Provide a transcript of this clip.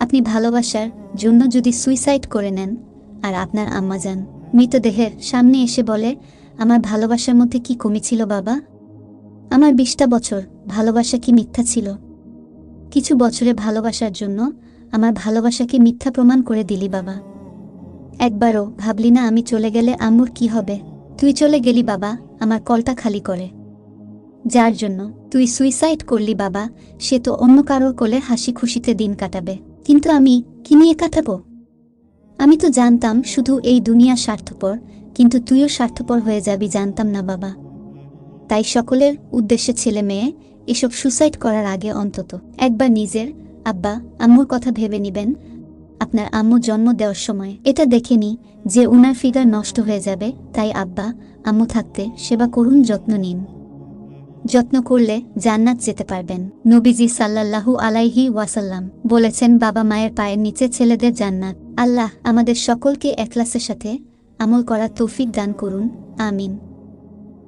আপনি ভালোবাসার জন্য যদি সুইসাইড করে নেন আর আপনার আম্মাজান মৃতদেহের সামনে এসে বলে, আমার ভালোবাসার মধ্যে কি কমি ছিল বাবা? আমার 20টা বছর ভালোবাসা কি মিথ্যা ছিল? কিছু বছরে ভালোবাসার জন্য আমার ভালোবাসাকে মিথ্যা প্রমাণ করে দিলি বাবা। একবারও ভাবলি না আমি চলে গেলে আম্মুর কি হবে? তুই চলে গেলি বাবা আমার কলটা খালি করে। যার জন্য তুই সুইসাইড করলি বাবা, সে তো অন্য কারোর কোলে হাসি খুশিতে দিন কাটাবে, কিন্তু আমি কি নিয়ে কাটাবো? আমি তো জানতাম শুধু এই দুনিয়া স্বার্থপর, কিন্তু তুইও স্বার্থপর হয়ে যাবি জানতাম না বাবা। তাই সকলের উদ্দেশ্যে ছেলে মেয়ে এসব সুসাইড করার আগে অন্তত একবার নিজের আব্বা আম্মুর কথা ভেবে নিবেন। আপনার আম্মু জন্ম দেওয়ার সময় এটা দেখেনি যে উনার ফিগার নষ্ট হয়ে যাবে, তাই আব্বা আম্মু থাকতে সেবা করুন, যত্ন নিন। যত্ন করলে জান্নাত যেতে পারবেন। নবীজি সাল্লাল্লাহু আলাইহি ওয়াসাল্লাম বলেছেন, বাবা মায়ের পায়ের নিচে ছেলেদের জান্নাত। আল্লাহ আমাদের সকলকে ইখলাসের সাথে আমল করার তৌফিক দান করুন, আমিন।